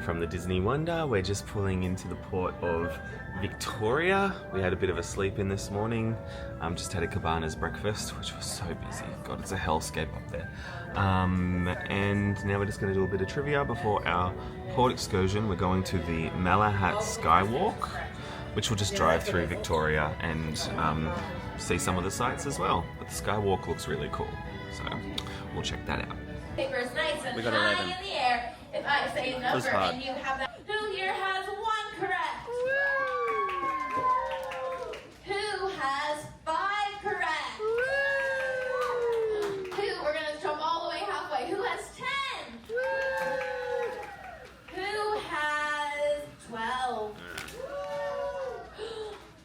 from the Disney Wonder. We're just pulling into the port of Victoria. We had a bit of a sleep in this morning. Just had a Cabana's breakfast, which was so busy. God, it's a hellscape up there. And now we're just going to do a bit of trivia before our port excursion. We're going to the Malahat SkyWalk, which will just drive through Victoria and see some of the sights as well. But the SkyWalk looks really cool, so we'll check that out. Papers nice and We got high 11. in the air. If I say a number hard. and you have that, who here has one correct? Who has 5 correct? Who? We're gonna jump all the way halfway. Who has 10? Who has 12?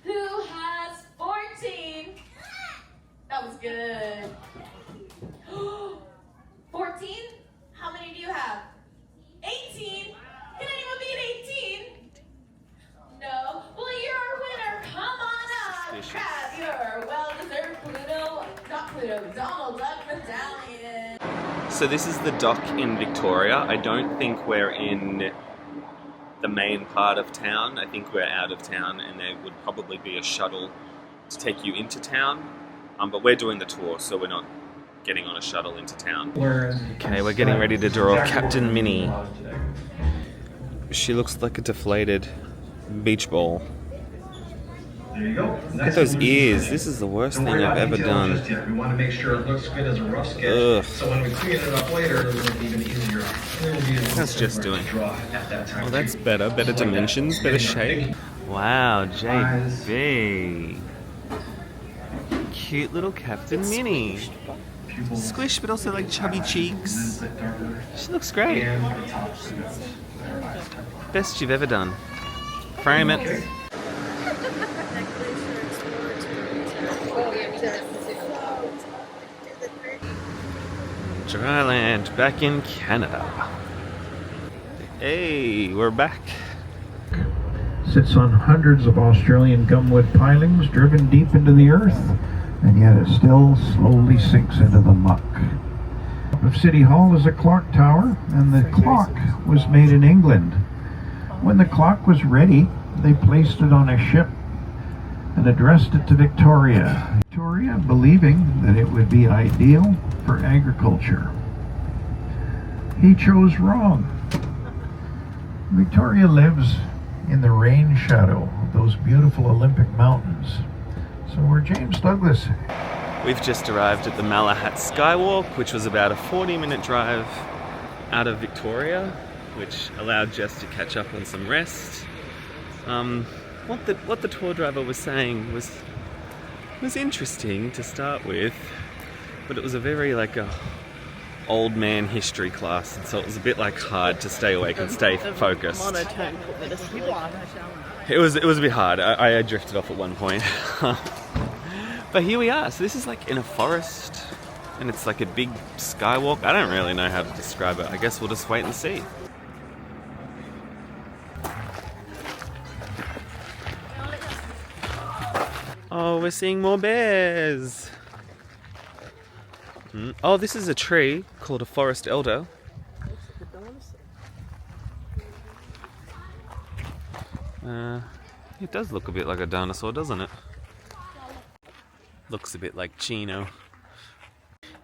Who has 14? That was good. 14? How many do you have? 18? Can anyone beat 18? No. Well, you're our winner. Come on up. Have your well-deserved Donald Duck medallion. So this is the dock in Victoria. I don't think we're in the main part of town. I think we're out of town, and there would probably be a shuttle to take you into town. But we're doing the tour, so we're not getting on a shuttle into town. Okay, we're getting ready to draw Captain Minnie. She looks like a deflated beach ball. There you go. Look at those ears. This is the worst thing I've ever done. We want to make sure it looks good as a rough sketch. Ugh. So when we clean it up later, it'll look even easier. That's just doing. At that time. Well, that's better. Better dimensions, better shape. Wow, JB. Cute little Captain Minnie. Squish, but also like chubby cheeks. She looks great. Best you've ever done. Frame it. Dryland, back in Canada. Hey, we're back. Sits on hundreds of Australian gumwood pilings driven deep into the earth, and yet it still slowly sinks into the muck. Of City Hall is a clock tower, and the clock was made in England. When the clock was ready, they placed it on a ship and addressed it to Victoria. Victoria, believing that it would be ideal for agriculture. He chose wrong. Victoria lives in the rain shadow of those beautiful Olympic mountains. So we're James Douglas. We've just arrived at the Malahat SkyWalk, which was about a 40-minute drive out of Victoria, which allowed Jess to catch up on some rest. What the tour driver was saying was interesting to start with, but it was a very old man history class, and so it was a bit hard to stay awake and stay focused. It was a bit hard. I drifted off at one point. But here we are. So this is in a forest, and it's a big skywalk. I don't really know how to describe it. I guess we'll just wait and see. Oh, we're seeing more bears. Oh, this is a tree called a forest elder. It does look a bit like a dinosaur, doesn't it? Looks a bit like Chino.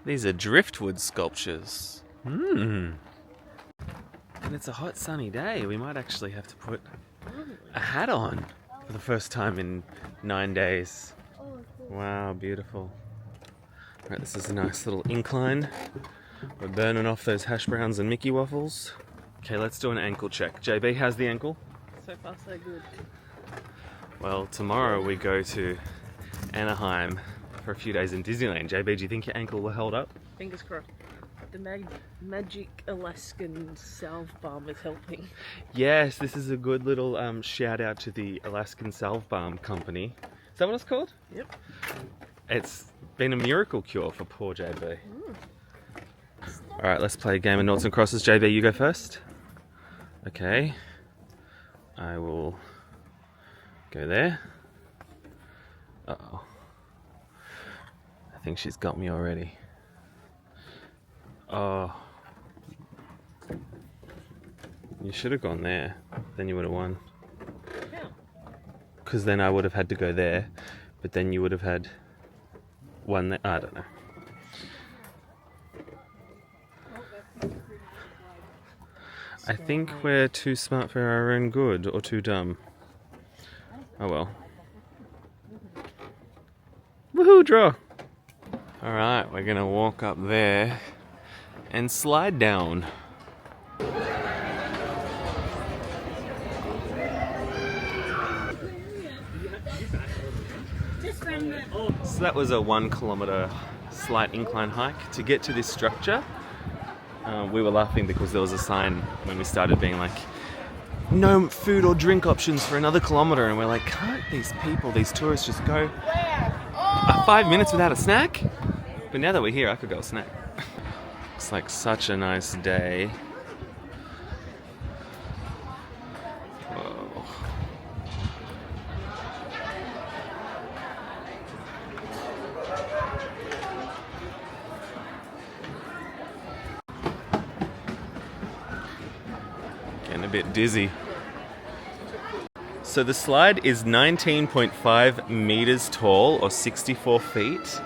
These are driftwood sculptures. And it's a hot sunny day. We might actually have to put a hat on for the first time in 9 days. Wow, beautiful. Right, this is a nice little incline. We're burning off those hash browns and Mickey waffles. Okay, let's do an ankle check. JB, how's the ankle? So far, so good. Well, tomorrow we go to Anaheim for a few days in Disneyland. JB, do you think your ankle will hold up? Fingers crossed. The magic Alaskan salve balm is helping. Yes, this is a good little shout out to the Alaskan Salve Balm Company. Is that what it's called? Yep. It's been a miracle cure for poor JB. Alright, let's play a game of noughts and crosses. JB, you go first. Okay. I will go there. Uh-oh. I think she's got me already. Oh. You should have gone there. Then you would have won. Yeah. Because then I would have had to go there, but then you would have had one there. I don't know. I think we're too smart for our own good, or too dumb. Oh well. Woohoo, draw! Alright, we're gonna walk up there and slide down. So that was a 1 kilometer slight incline hike. To get to this structure, we were laughing because there was a sign when we started being like, no food or drink options for another kilometer, and we're like, can't these people, these tourists just go 5 minutes without a snack? But now that we're here, I could go a snack. Looks like such a nice day. Whoa. Getting a bit dizzy. So the slide is 19.5 meters tall, or 64 feet.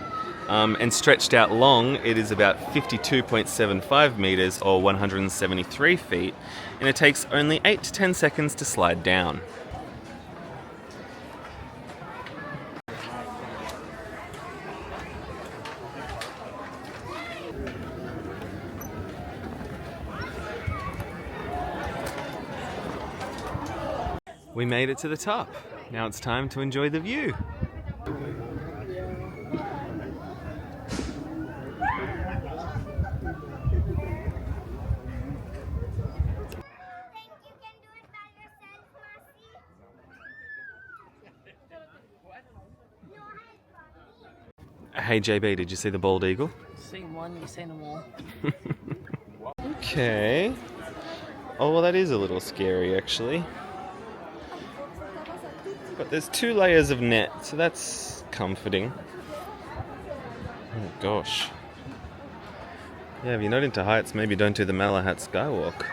And stretched out long, it is about 52.75 meters, or 173 feet. And it takes only 8 to 10 seconds to slide down. We made it to the top. Now it's time to enjoy the view. Hey JB, did you see the bald eagle? Seen one, you've seen them all. Okay. Oh, well, that is a little scary, actually. But there's 2 layers of net, so that's comforting. Oh, gosh. Yeah, if you're not into heights, maybe don't do the Malahat SkyWalk.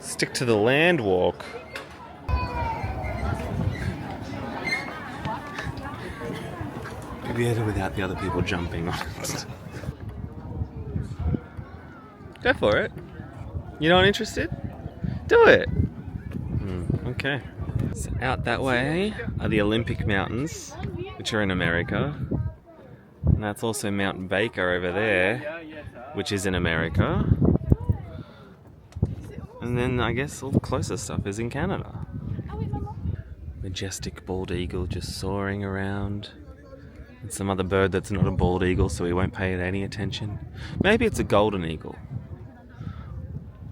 Stick to the land walk. Maybe without the other people jumping on it. Go for it. You're not interested? Do it. Okay. So out that way are the Olympic Mountains, which are in America. And that's also Mount Baker over there, which is in America. And then I guess all the closer stuff is in Canada. Majestic bald eagle just soaring around. And some other bird that's not a bald eagle, so we won't pay it any attention. Maybe it's a golden eagle.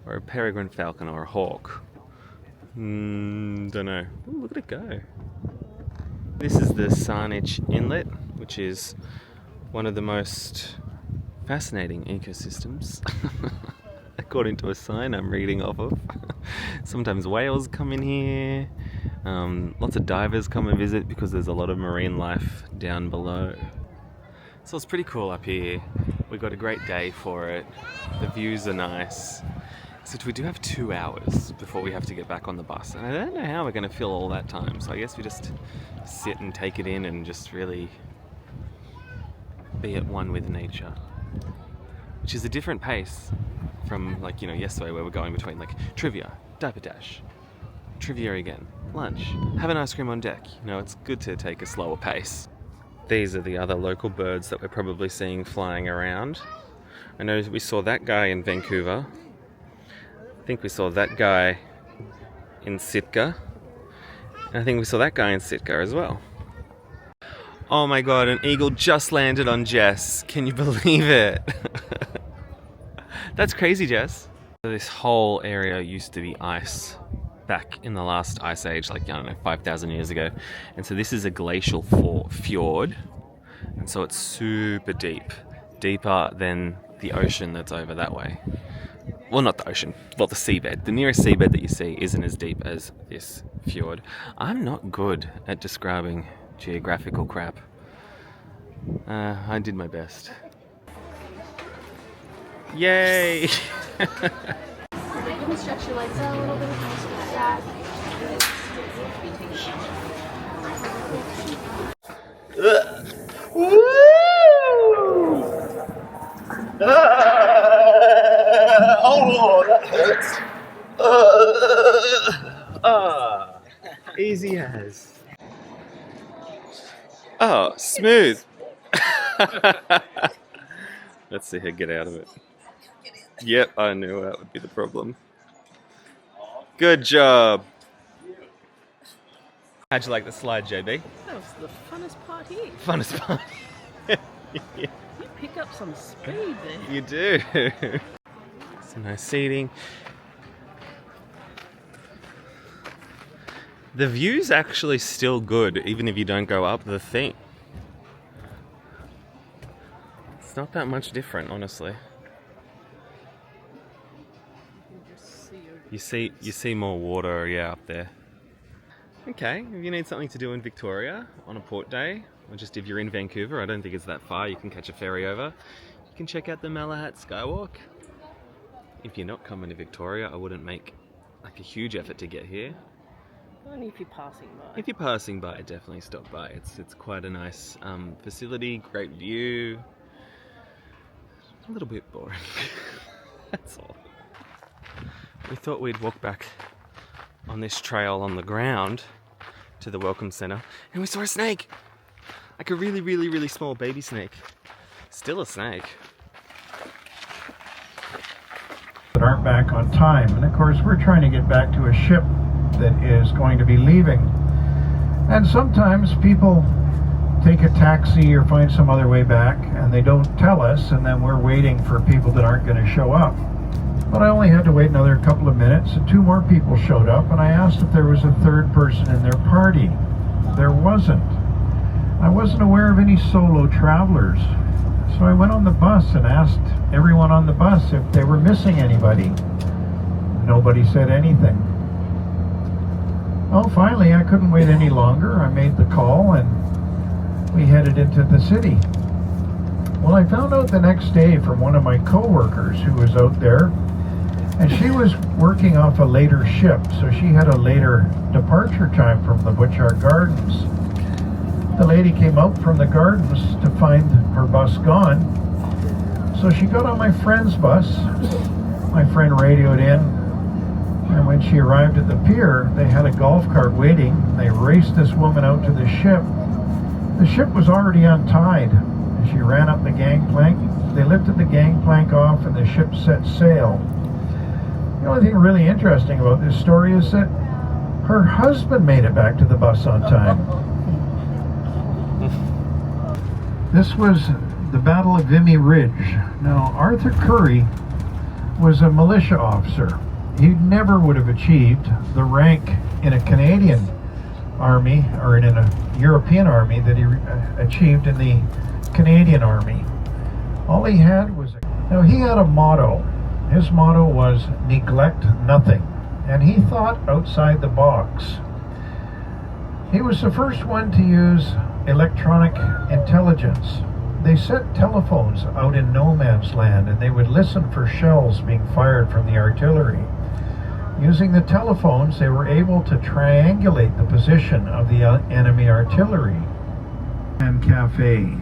Or a peregrine falcon, or a hawk. Don't know. Ooh, look at it go. This is the Saanich Inlet, which is one of the most fascinating ecosystems. According to a sign I'm reading off of. Sometimes whales come in here. Lots of divers come and visit because there's a lot of marine life down below. So it's pretty cool up here. We got a great day for it. The views are nice. Except we do have 2 hours before we have to get back on the bus. And I don't know how we're going to fill all that time. So I guess we just sit and take it in and just really be at one with nature. Which is a different pace from, like, you know, yesterday where we're going between, like, trivia, diaper dash, trivia again, lunch, have an ice cream on deck. You know, it's good to take a slower pace. These are the other local birds that we're probably seeing flying around. I know we saw that guy in Vancouver. I think we saw that guy in Sitka. And I think we saw that guy in Sitka as well. Oh my god, an eagle just landed on Jess. Can you believe it? That's crazy, Jess. This whole area used to be ice back in the last ice age, like, I don't know, 5,000 years ago. And so this is a glacial fjord. And so it's super deep. Deeper than the ocean that's over that way. Well, not the ocean, well, the seabed. The nearest seabed that you see isn't as deep as this fjord. I'm not good at describing geographical crap. I did my best. Yay! can stretch your legs out a little bit. Yeah. Oh, that hurts. Easy as. Oh, smooth. Let's see her get out of it. Yep, I knew that would be the problem. Good job. How'd you like the slide, JB? That was the funnest part here. Funnest part. Yeah. You pick up some speed there. You do. Some nice seating. The view's actually still good, even if you don't go up the thing. It's not that much different, honestly. You see more water, yeah, up there. Okay, if you need something to do in Victoria on a port day, or just if you're in Vancouver, I don't think it's that far, you can catch a ferry over. You can check out the Malahat SkyWalk. If you're not coming to Victoria, I wouldn't make like a huge effort to get here. Only if you're passing by. If you're passing by, definitely stop by. It's quite a nice facility, great view. A little bit boring. That's all. We thought we'd walk back on this trail on the ground to the Welcome Centre, and we saw a snake! Like a really, really, really small baby snake. Still a snake. That aren't back on time. And of course, we're trying to get back to a ship that is going to be leaving. And sometimes people take a taxi or find some other way back, and they don't tell us, and then we're waiting for people that aren't going to show up. But I only had to wait another couple of minutes, and 2 more people showed up, and I asked if there was a 3rd person in their party. There wasn't. I wasn't aware of any solo travelers. So I went on the bus and asked everyone on the bus if they were missing anybody. Nobody said anything. Well, finally, I couldn't wait any longer. I made the call, and we headed into the city. Well, I found out the next day from one of my co-workers who was out there, and she was working off a later ship, so she had a later departure time from the Butchart Gardens. The lady came out from the gardens to find her bus gone, so she got on my friend's bus. My friend radioed in, and when she arrived at the pier, they had a golf cart waiting. They raced this woman out to the ship. The ship was already untied. She ran up the gangplank. They lifted the gangplank off, and the ship set sail. The only thing really interesting about this story is that her husband made it back to the bus on time. This was the Battle of Vimy Ridge. Now, Arthur Currie was a militia officer. He never would have achieved the rank in a Canadian army or in a European army that he achieved in the Canadian Army. All he had was he had a motto. His motto was neglect nothing, and he thought outside the box. He was the first one to use electronic intelligence. They set telephones out in no man's land, and they would listen for shells being fired from the artillery. Using the telephones, they were able to triangulate the position of the enemy artillery. And cafe.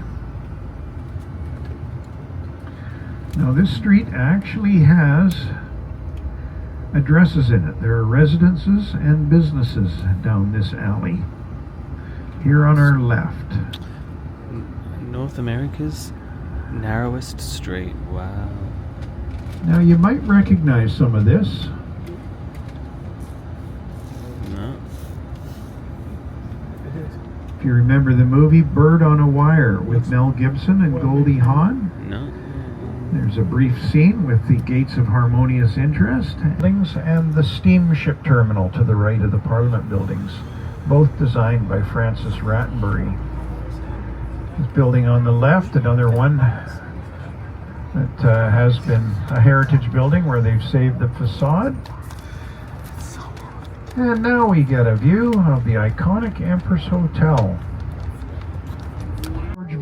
Now, this street actually has addresses in it. There are residences and businesses down this alley. Here on our left. North America's narrowest street. Wow. Now, you might recognize some of this. No. If you remember the movie Bird on a Wire with Mel Gibson and Goldie Hawn. No. There's a brief scene with the Gates of Harmonious Interest and the steamship terminal to the right of the Parliament buildings, both designed by Francis Rattenbury. This building on the left, another one that has been a heritage building where they've saved the facade. And now we get a view of the iconic Empress Hotel.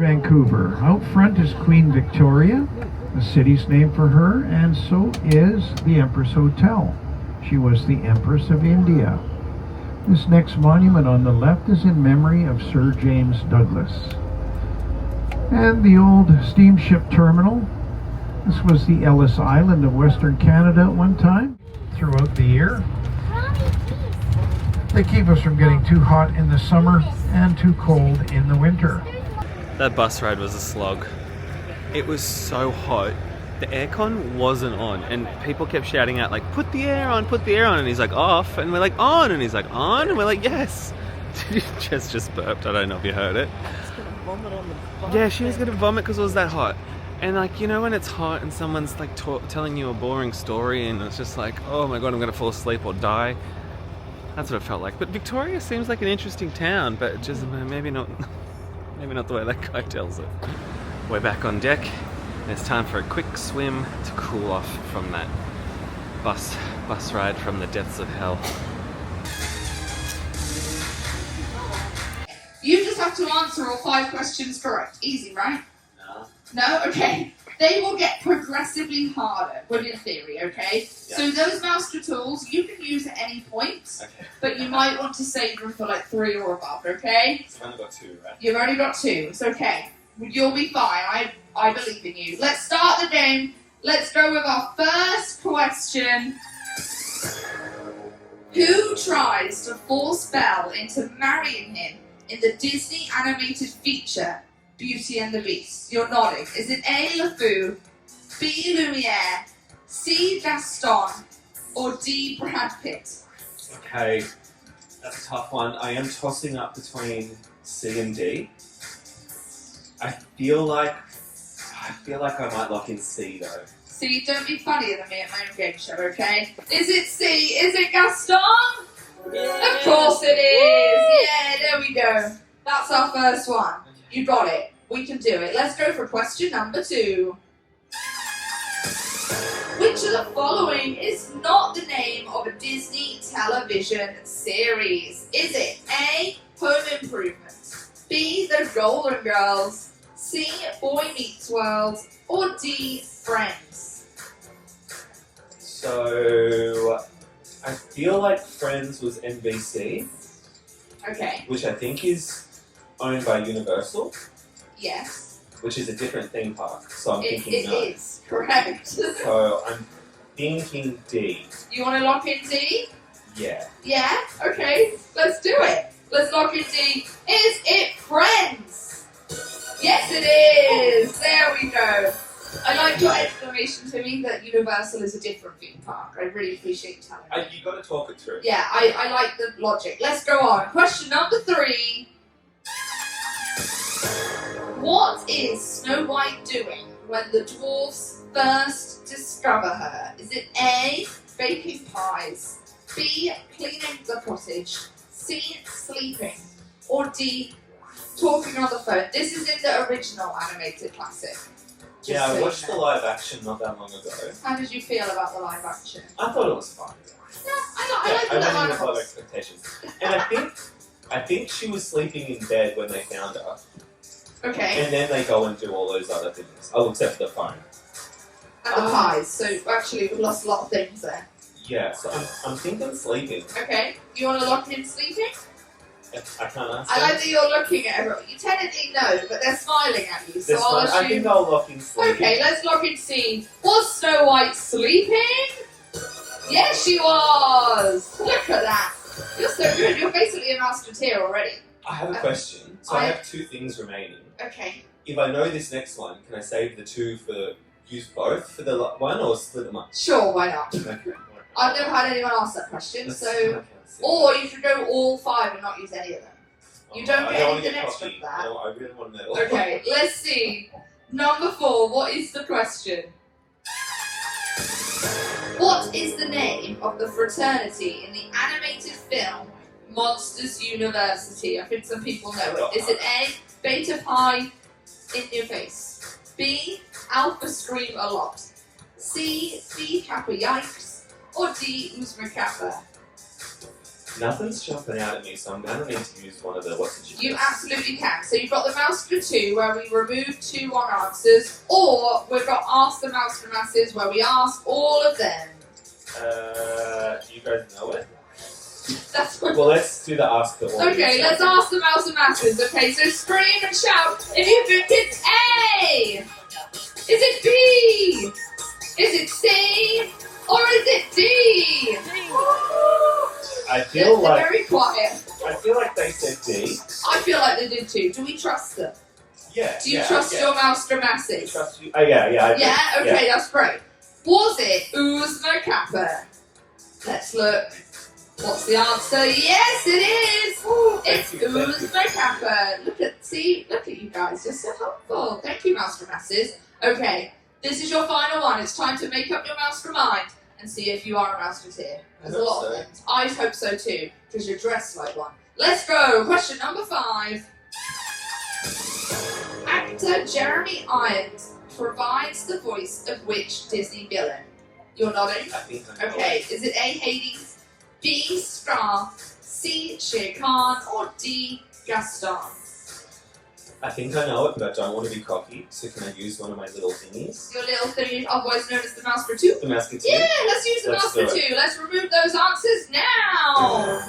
Vancouver. Out front is Queen Victoria, the city's named for her, and so is the Empress Hotel. She was the Empress of India. This next monument on the left is in memory of Sir James Douglas. And the old steamship terminal. This was the Ellis Island of Western Canada at one time. Throughout the year, they keep us from getting too hot in the summer and too cold in the winter. That bus ride was a slog. It was so hot. The aircon wasn't on, and people kept shouting out like, "Put the air on, put the air on," and he's like, "Off," and we're like, "On," and he's like, "On," and we're like, "Yes." Jess just burped. I don't know if you heard it. She's gonna vomit on the bus. Yeah, she was gonna vomit because it was that hot. And like, you know, when it's hot and someone's like telling you a boring story, and it's just like, "Oh my god, I'm gonna fall asleep or die." That's what it felt like. But Victoria seems like an interesting town, but just maybe not the way that guy tells it. We're back on deck. It's time for a quick swim to cool off from that bus ride from the depths of hell. You just have to answer all 5 questions correct. Easy, right? No? Okay. They will get progressively harder, but in theory, okay? Yeah. So those Mouseketeer tools, you can use at any point, okay, but you might want to save them for like 3 or above, okay? I've only got 2, right? You've only got 2. It's okay. You'll be fine. I believe in you. Let's start the game. Let's go with our first question. Who tries to force Belle into marrying him in the Disney animated feature Beauty and the Beast? You're nodding. Is it A. LeFou, B. Lumiere, C. Gaston, or D. Brad Pitt? Okay, that's a tough one. I am tossing up between C and D. I feel like I might lock in C though. C, don't be funnier than me at my own game show, okay? Is it C? Is it Gaston? Yeah. Of course it is! Yeah, there we go. That's our first one. You got it. We can do it. Let's go for question number 2. Which of the following is not the name of a Disney television series? Is it A. Home Improvement, B. The Golden Girls, C. Boy Meets World, or D. Friends? So, I feel like Friends was NBC. Okay. Which I think is owned by Universal. Yes. Which is a different theme park. So I'm thinking it no. It is, correct. So I'm thinking D. You want to lock in D? Yeah. Yeah? Okay, let's do it. Let's lock in D. Is it Friends? Yes, it is. There we go. I like your explanation to me that Universal is a different theme park. I really appreciate you telling me. You got to talk it through. Yeah, I like the logic. Let's go on. Question number 3. What is Snow White doing when the dwarfs first discover her? Is it A. Baking pies, B. Cleaning the cottage, C. Sleeping, or D. Talking on the phone? This is in the original animated classic. Yeah, I watched the live action not that long ago. How did you feel about the live action? I thought it was fun. Yeah, I like the I live went in with low expectations. And I think she was sleeping in bed when they found her. Okay. And then they go and do all those other things. Oh, except the phone. And the pies. So actually we've lost a lot of things there. Yeah, so I'm thinking sleeping. Okay. You want to lock in sleeping? I can't answer. I like that you're looking at everyone. You technically know, but they're smiling at you, so I'll assume... I think I'll lock in sleeping. Okay, let's lock in C. Was Snow White sleeping? Yes, she was! Look at that. You're so good. You're basically a Mouseketeer already. I have a question. So I have 2 things remaining. Okay. If I know this next one, can I save the 2 for... use both for the one or split them up? Sure, why not? Okay. I've never had anyone ask that question, so... Okay, or you should go all 5 and not use any of them. You don't get anything extra for that. No, I really want to know. Okay, let's see. Number 4, what is the question? What is the name of the fraternity in the animated film Monsters University? I think some people know it. Is it A, Beta Pi, in your face, B, Alpha Scream a lot, C, B Kappa Yikes, or D, Uzma Kappa? Nothing's jumping out at me, so I'm going to need to use one of the what's You absolutely can. So you've got the Mouseketeer 2, where we remove 2 wrong answers, or we've got Ask the Mouseketeer Masses, where we ask all of them. You guys know it? That's Well, let's do the ask the audience. Okay, let's ask the mouse and masses. Okay, so scream and shout if you think it's A. Is it B? Is it C? Or is it D? I feel They're like very quiet. I feel like they said D. I feel like they did too. Do we trust them? Yeah. Do you trust your mouse and masses? Trust you? Oh yeah. I do. Yeah, okay, that's great. Was it Uzma Kappa? Let's look. What's the answer? Yes, it is! It's Uzma Kappa. Look at you guys, you're so helpful. Thank you, Mouse for Masses. Okay, this is your final one. It's time to make up your mouse for mind and see if you are a Mouseketeer. There's a lot of things. I hope so too, because you're dressed like one. Let's go! Question number 5. Actor Jeremy Irons provides the voice of which Disney villain? You're nodding? I think I know Okay, it. is it A. Hades, B. Scar, C. Shere Khan, or D. Gaston? I think I know it, but I don't want to be cocky. So can I use one of my little thingies? Your little thing, otherwise known as the mouse for 2? The Mouseketeer. Yeah, let's use the Let's mouse for do 2. Let's remove those answers now.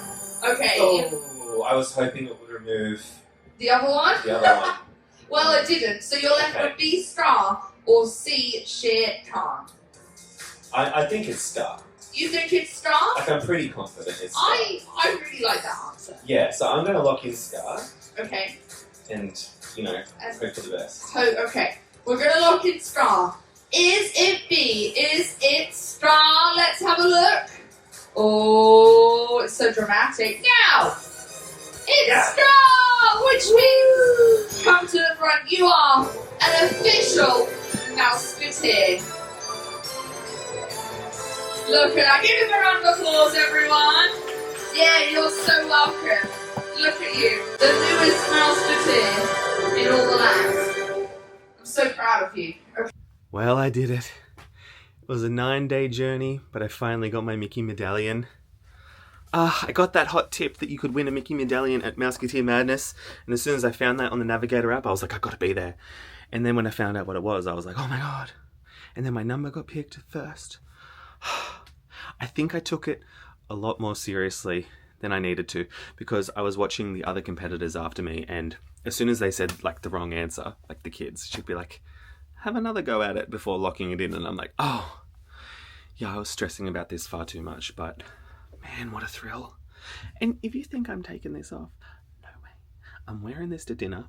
Okay, Oh, I was hoping it would remove the other one? the other one. Well, it didn't. So you're left Okay. with B. Scar or C. Shere Khan. I think it's Scar. You think it's Scar? Like, I'm pretty confident it's Scar. I really like that answer. Yeah, so I'm going to lock in Scar Okay. and, you know, hope for the best. Okay. We're gonna look in Scar. Is it B? Is it Scar? Let's have a look. Oh, it's so dramatic. Now, it's Scar, which means come to the front. You are an official Mouseketeer. Look at that. Give him a round of applause, everyone. Yeah, you're so welcome. Look at you, the newest Mouseketeer in all the land. I'm so proud of you. Okay. Well, I did it. It was a 9-day journey, but I finally got my Mickey medallion. I got that hot tip that you could win a Mickey medallion at Mouseketeer Madness, and as soon as I found that on the Navigator app, I was like, I've got to be there. And then when I found out what it was, I was like, oh my god. And then my number got picked first. I think I took it a lot more seriously than I needed to, because I was watching the other competitors after me, and as soon as they said like the wrong answer, like the kids, she'd be like, have another go at it before locking it in, and I'm like, oh, yeah, I was stressing about this far too much, but man, what a thrill. And if you think I'm taking this off, no way. I'm wearing this to dinner,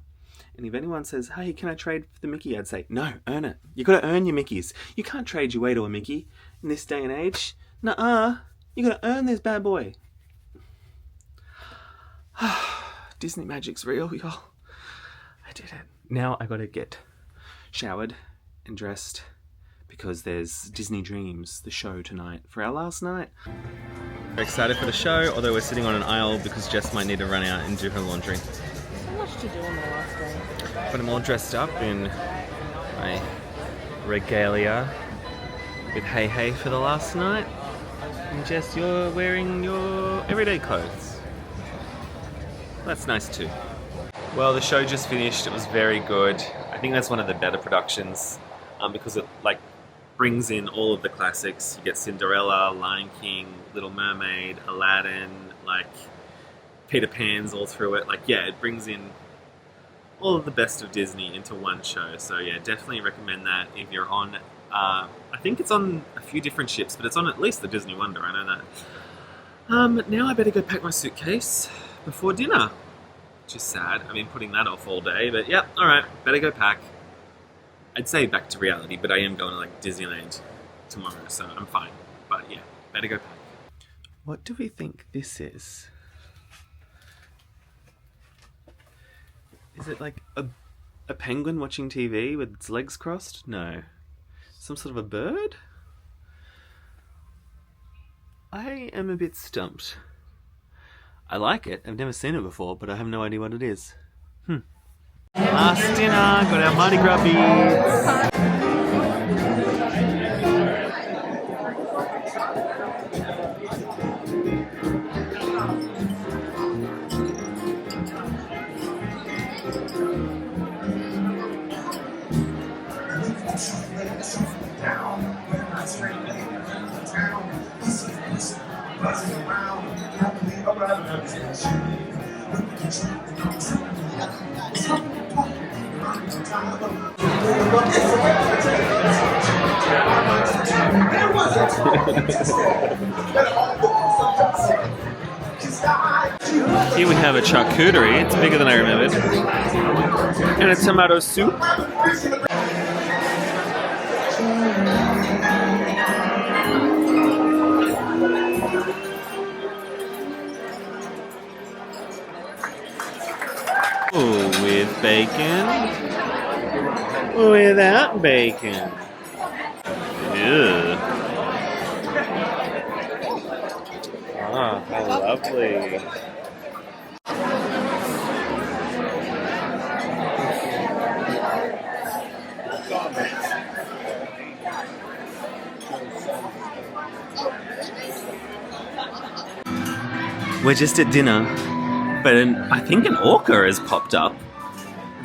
and if anyone says, hey, can I trade for the Mickey? I'd say, no, earn it. You gotta earn your Mickeys. You can't trade your way to a Mickey in this day and age. Nuh-uh. You gotta earn this bad boy. Disney magic's real, y'all. I did it. Now I gotta get showered and dressed because there's Disney Dreams, the show tonight, for our last night. We're excited for the show, although we're sitting on an aisle because Jess might need to run out and do her laundry. So much to do on the last day. But I'm all dressed up in my regalia with Hey Hey for the last night. And Jess, you're wearing your everyday clothes. That's nice too. Well, the show just finished. It was very good. I think that's one of the better productions because it like brings in all of the classics. You get Cinderella, Lion King, Little Mermaid, Aladdin, like Peter Pan's all through it. Like, yeah, it brings in all of the best of Disney into one show. So yeah, definitely recommend that if you're on. I think it's on a few different ships, but it's on at least the Disney Wonder. I know that. Now I better go pack my suitcase before dinner, which is sad. I've been putting that off all day, but yeah, all right, better go pack. I'd say back to reality, but I am going to like Disneyland tomorrow, so I'm fine. But yeah, better go pack. What do we think this is? Is it like a penguin watching TV with its legs crossed? No. Some sort of a bird? I am a bit stumped. I like it. I've never seen it before, but I have no idea what it is. Last dinner, got our Mardi Gras beads. Here we have a charcuterie. It's bigger than I remembered. And a tomato soup. Ooh, with bacon. Without bacon. Ew. Ah, how lovely. We're just at dinner, but I think an orca has popped up.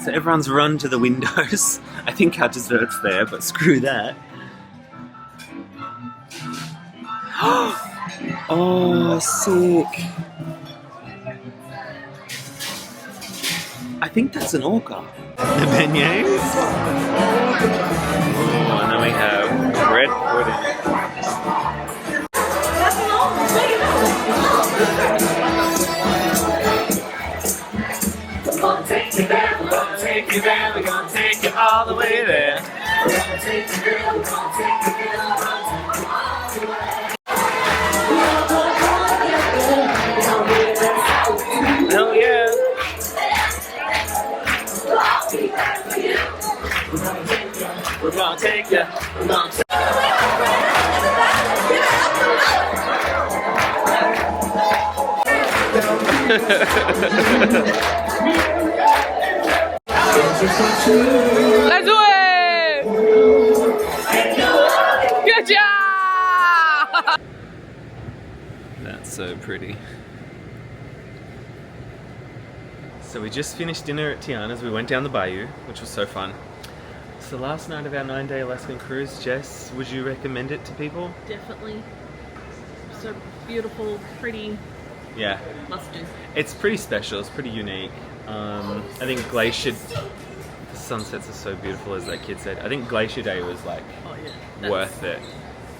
So everyone's run to the windows. I think our dessert's there, but screw that. Oh, sick. I think that's an orca. The beignets. Oh, and then we have bread pudding. We're gonna take you there, we're gonna take you there, we're gonna take you all the way there. We're gonna take you there, we're gonna take you there, we're gonna take you all the way. Oh yeah. We're gonna take you, we're gonna take you. Let's do it! Good job! That's so pretty. So we just finished dinner at Tiana's. We went down the bayou, which was so fun. It's the last night of our 9-day Alaskan cruise. Jess, would you recommend it to people? Definitely. So beautiful, pretty. Yeah. Must do. It's pretty special. It's pretty unique. I think Glacier... The sunsets are so beautiful, as that kid said. I think Glacier Day was like worth it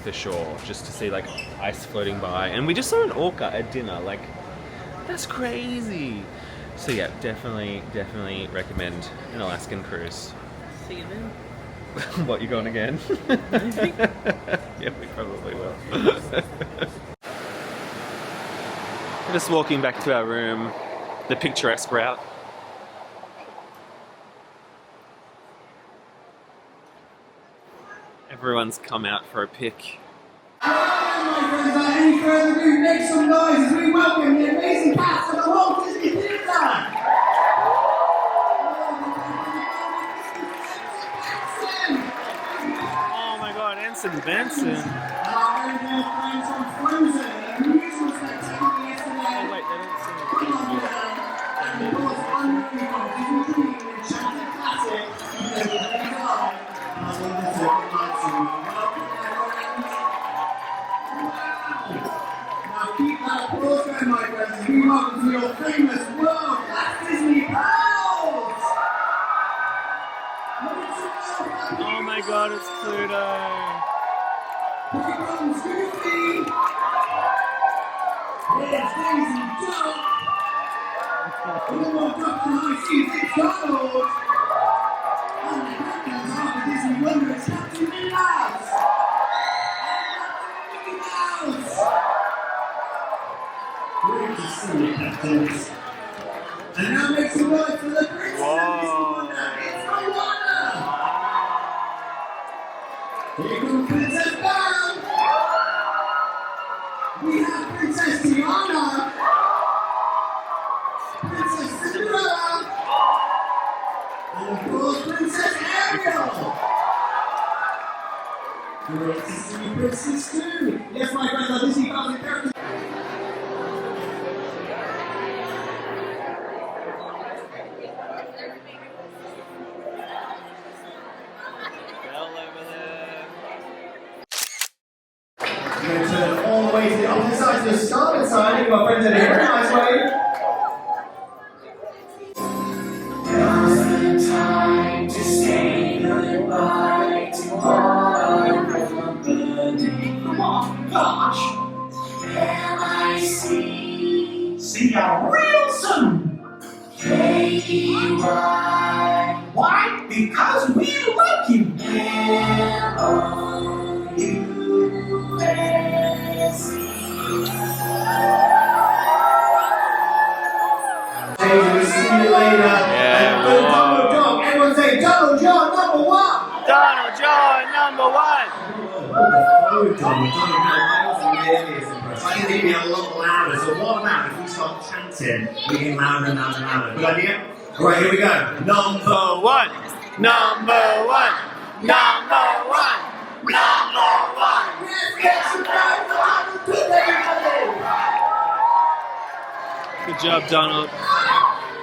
for sure. Just to see like ice floating by. And we just saw an orca at dinner. Like, that's crazy. So yeah, definitely recommend an Alaskan cruise. See you then. What, you going again? Yeah, we probably will. We're just walking back to our room, the picturesque route. Everyone's come out for a pic. Without any further ado, make some noise as we welcome the amazing cast of the Walt Disney Theatre! Oh my god, Ensign Benson! And our very dear friends from Frozen, an unusual spectacle yesterday. Oh wait, they don't sing it. And of course, unmoving from Disney Enchanted Classic, Now keep that applause going, my friends, as we welcome to your famous world-class Disney pals! Oh my god, it's Pluto! Here comes Goofy! Here's Daisy Duck! And the more Duck than I see, it's Donald! And the captain's half of Disney Wonder is Captain Minnie Mouse! Great to see you, Captains. And now make some noise for the Princess of Disney Wonder, it's Moana! Here comes Princess Belle! We have Princess Tiana! Princess Cinderella! And of course, Princess Ariel! Great to see you, Princess too! Yes, my friends, our Disney family characters. Bell over there. way to the opposite side to the starboard side. Give my friends over here a nice wave. Now's the time to say goodbye to all of the burning. Come on, gosh! L-I-C. See ya real soon! K-E-Y. Why? Because we love you! L-O-U-S-E. We'll see you later. And for Donald John, everyone say Donald John number one! Donald John, number one! Donald John, really is impressive. I think it'd be a lot louder, so what about if we start chanting, we get louder and louder and louder? Good idea? Alright, here we go. Number one! Number one! Number one! Number one! Let's get some noise for everybody! Good job, Donald.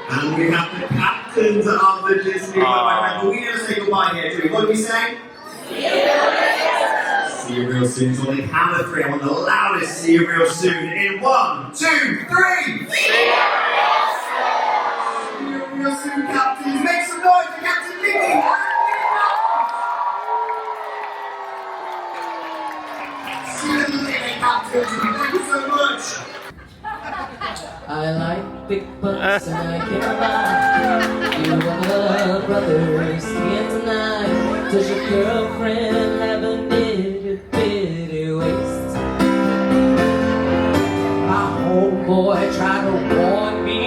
And we have the captains of the Disney World. We're going to say goodbye here, Julie. What do we say? See you real soon. So on the count of three, I want the loudest see you real soon. In 1, 2, 3! See you real soon, captains. Make some noise for Captain Mickey. See you later, captains. Thank you so much. I like big butts and I can't lie. You are the brothers here tonight. Does your girlfriend have a bitty, bitty waist? My homeboy tried to warn me,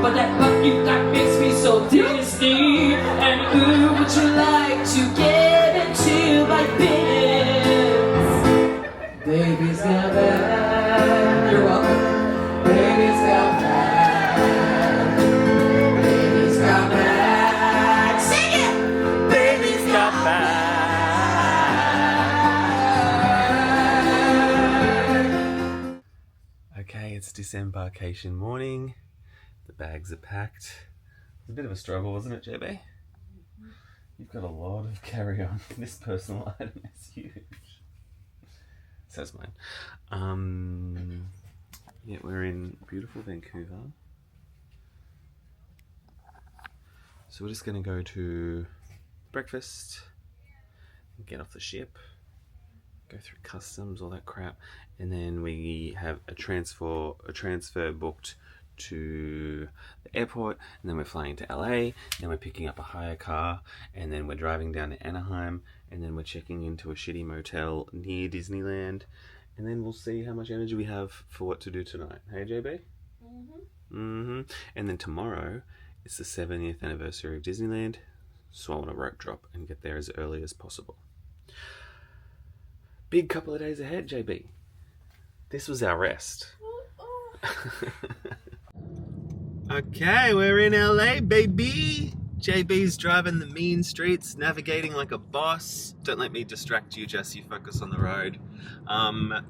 but that butt you got makes me so Disney. And who would you like to get into like this? Baby's got that. You're welcome. Baby's got back. Baby's got back. Sing it! Baby's got back. Okay, it's disembarkation morning. The bags are packed. It was a bit of a struggle, wasn't it, JB? You've got a lot of carry-on. This personal item is huge. So's mine. Yeah, we're in beautiful Vancouver. So we're just going to go to breakfast, get off the ship, go through customs, all that crap, and then we have a transfer booked to the airport, and then we're flying to LA, then we're picking up a hire car, and then we're driving down to Anaheim, and then we're checking into a shitty motel near Disneyland. And then we'll see how much energy we have for what to do tonight. Hey, JB? And then tomorrow is the 70th anniversary of Disneyland, so I want to rope drop and get there as early as possible. Big couple of days ahead, JB. This was our rest. Okay, we're in LA, baby. JB's driving the mean streets, navigating like a boss. Don't let me distract you, Jess, you focus on the road.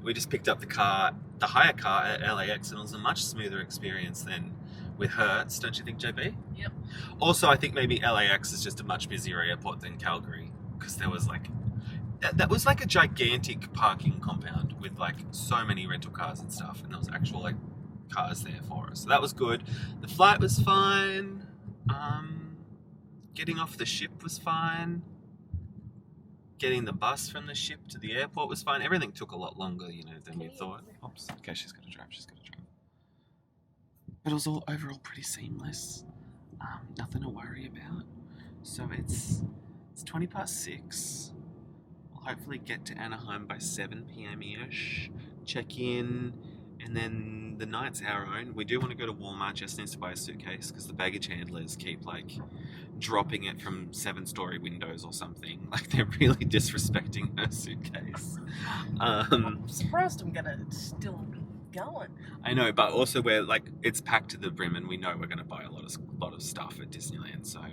We just picked up the hire car at LAX, and it was a much smoother experience than with Hertz, don't you think, JB? Yep. Also, I think maybe LAX is just a much busier airport than Calgary, because there was like, that was like a gigantic parking compound with like so many rental cars and stuff, and there was actual like cars there for us. So that was good. The flight was fine. Getting off the ship was fine. Getting the bus from the ship to the airport was fine. Everything took a lot longer, than we thought. Oops. Okay, she's got to drive. But it was all overall pretty seamless. Nothing to worry about. So it's 6:20. We'll hopefully get to Anaheim by 7 p.m.-ish. Check in. And then the night's our own. We do want to go to Walmart. Jess needs to buy a suitcase because the baggage handlers keep like dropping it from 7-story windows or something. Like they're really disrespecting her suitcase. I'm surprised I'm gonna still be going. I know, but also we're like, it's packed to the brim, and we know we're gonna buy a lot of stuff at Disneyland. So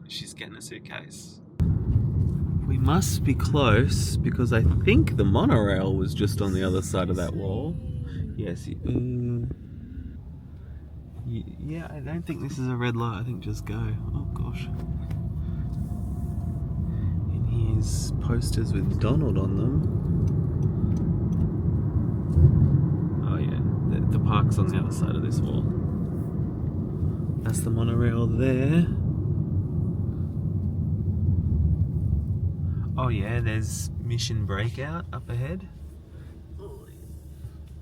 she's getting a suitcase. We must be close because I think the monorail was just on the other side of that wall. Yes. Yeah, I don't think this is a red light. I think just go. Oh gosh. And here's posters with Donald on them. Oh yeah, the park's on the other side of this wall. That's the monorail there. Oh yeah, there's Mission Breakout up ahead.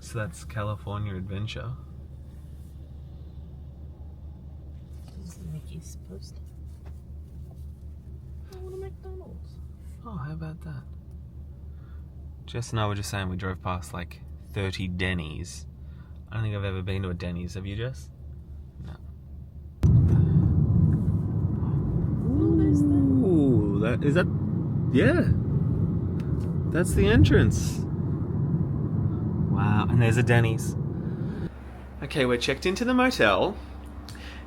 So that's California Adventure. This is Mickey's poster. I want a McDonald's. Oh, how about that? Jess and I were just saying we drove past like 30 Denny's. I don't think I've ever been to a Denny's. Have you, Jess? No. Ooh, is that? Yeah. That's the entrance. Wow, and there's a Denny's. Okay, we're checked into the motel.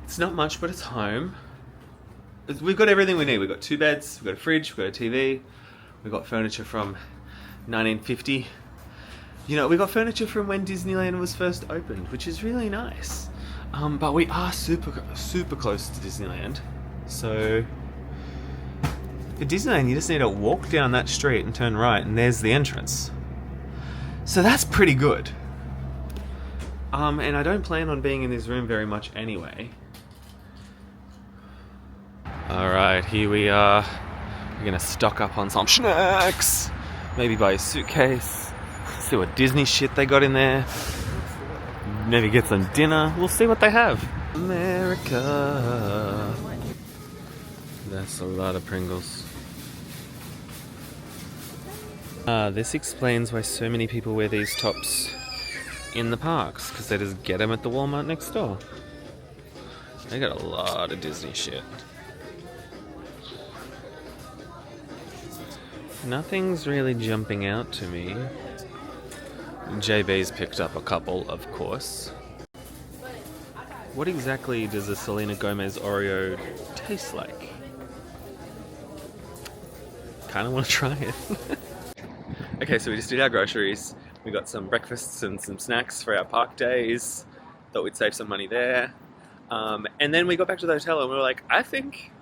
It's not much, but it's home. We've got everything we need. We've got 2 beds, we've got a fridge, we've got a TV, we've got furniture from 1950. You know, we got furniture from when Disneyland was first opened, which is really nice. But we are super close to Disneyland. So for Disneyland, you just need to walk down that street and turn right, and there's the entrance. So that's pretty good. And I don't plan on being in this room very much anyway. Alright, here we are. We're gonna stock up on some snacks. Maybe buy a suitcase. See what Disney shit they got in there. Maybe get some dinner. We'll see what they have. America. That's a lot of Pringles. This explains why so many people wear these tops in the parks, because they just get them at the Walmart next door. They got a lot of Disney shit. Nothing's really jumping out to me. JB's picked up a couple, of course. What exactly does a Selena Gomez Oreo taste like? Kind of want to try it. Okay, so we just did our groceries. We got some breakfasts and some snacks for our park days. Thought we'd save some money there. And then we got back to the hotel and we were like, I think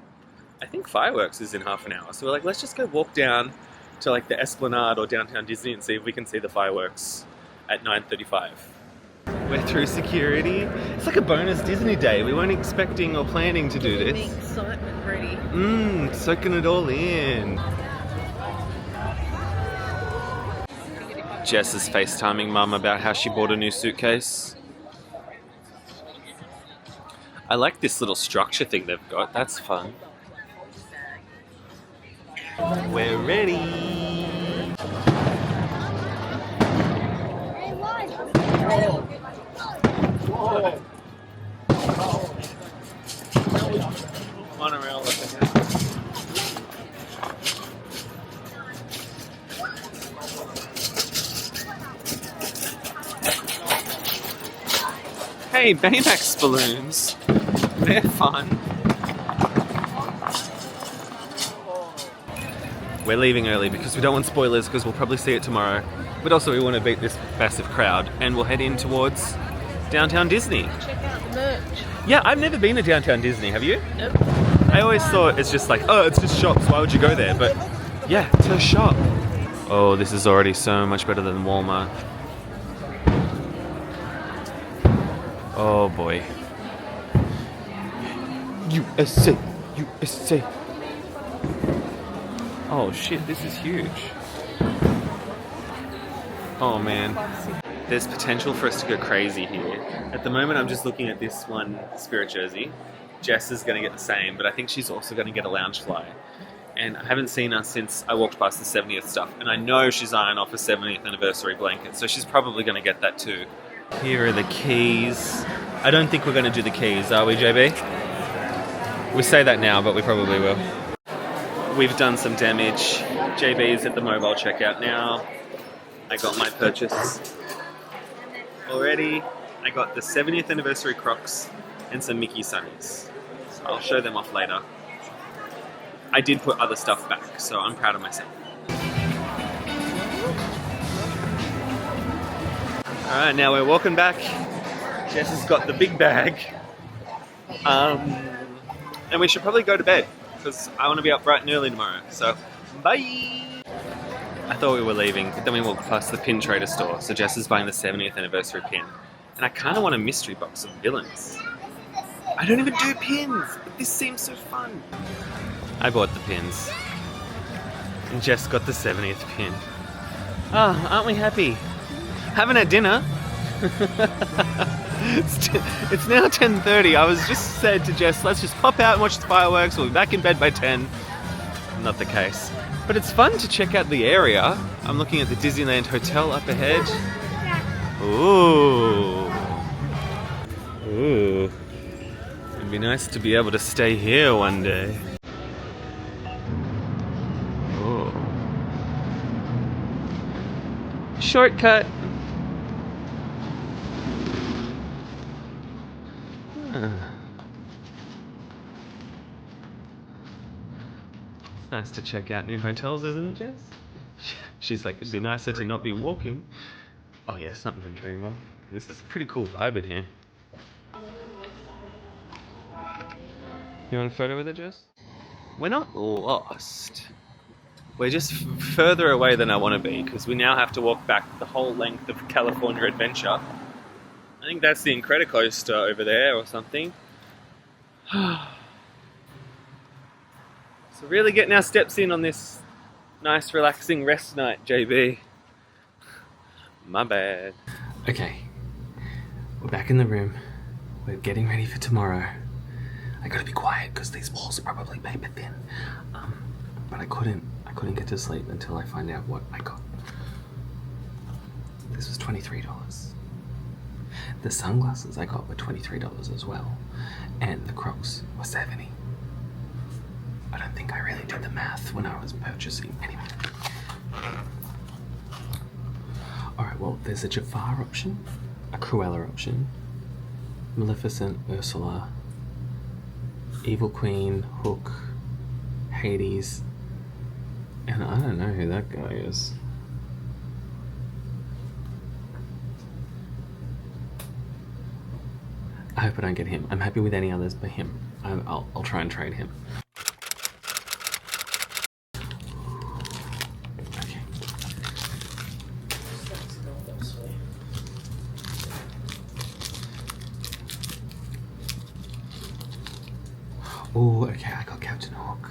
fireworks is in half an hour. So we're like, let's just go walk down to like the Esplanade or downtown Disney and see if we can see the fireworks at 9:35. We're through security. It's like a bonus Disney day. We weren't expecting or planning to do this. Excitement ready. Soaking it all in. Jess is FaceTiming Mum about how she bought a new suitcase. I like this little structure thing they've got. That's fun. We're ready. Monorail up ahead. Hey, Baymax balloons. They're fun. We're leaving early because we don't want spoilers, because we'll probably see it tomorrow. But also we want to beat this massive crowd, and we'll head in towards downtown Disney. Check out the merch. Yeah, I've never been to downtown Disney, have you? Nope. I always thought it's just like, oh, it's just shops, why would you go there? But yeah, it's a shop. Oh, this is already so much better than Walmart. Oh boy. USA, USA. Oh shit, this is huge. Oh man. There's potential for us to go crazy here. At the moment I'm just looking at this one Spirit jersey. Jess is going to get the same, but I think she's also going to get a lounge fly. And I haven't seen her since I walked past the 70th stuff. And I know she's eyeing off a 70th anniversary blanket, so she's probably going to get that too. Here are the keys. I don't think we're going to do the keys, are we, JB? We say that now, but we probably will. We've done some damage. JB's at the mobile checkout now. I got my purchase already. I got the 70th anniversary Crocs and some Mickey Sunnies. So I'll show them off later. I did put other stuff back, so I'm proud of myself. Alright, now we're walking back. Jess has got the big bag. And we should probably go to bed, because I want to be up bright and early tomorrow. So, bye! I thought we were leaving, but then we walked past the pin trader store, so Jess is buying the 70th anniversary pin. And I kind of want a mystery box of villains. I don't even do pins, but this seems so fun. I bought the pins. And Jess got the 70th pin. Ah, aren't we happy? Haven't had dinner. It's now 10:30. I was just said to Jess, let's just pop out and watch the fireworks. We'll be back in bed by 10. Not the case. But it's fun to check out the area. I'm looking at the Disneyland Hotel up ahead. Ooh. Ooh. It'd be nice to be able to stay here one day. Ooh. Shortcut. Nice to check out new hotels, isn't it, Jess? She's like, it'd be nicer to not be walking. Oh yeah, something to dream of. This is a pretty cool vibe in here. You want a photo with it, Jess? We're not lost. We're just further away than I want to be, because we now have to walk back the whole length of California Adventure. I think that's the Incredicoaster over there or something. So really getting our steps in on this nice relaxing rest night, JB. My bad. Okay, we're back in the room. We're getting ready for tomorrow. I gotta be quiet because these walls are probably paper thin. But I couldn't get to sleep until I find out what I got. This was $23. The sunglasses I got were $23 as well. And the Crocs were $70. I don't think I really did the math when I was purchasing. Anyway. Alright, well, there's a Jafar option, a Cruella option, Maleficent, Ursula, Evil Queen, Hook, Hades, and I don't know who that guy is. I hope I don't get him. I'm happy with any others but him. I'll try and trade him. Okay. Oh, okay, I got Captain Hook.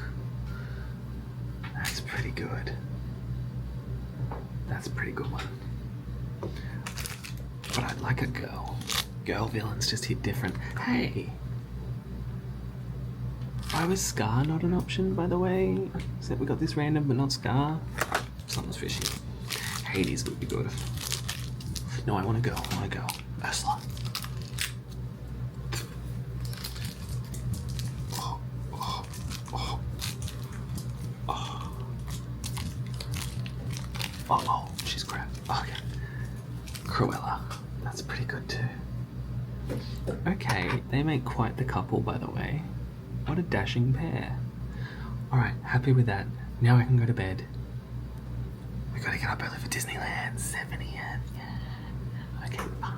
That's pretty good. That's a pretty good one. But I'd like a girl. Girl villains just hit different. Hey! Why was Scar not an option, by the way? Except we got this random, but not Scar. Something's fishy. Hades would be good. No, I want to go. Ursula. Oh, she's crap. Okay. Cruella. That's pretty good too. Okay, they make quite the couple, by the way. What a dashing pair. Alright, happy with that. Now I can go to bed. We gotta get up early for Disneyland. 7 a.m. Yeah. Okay, bye.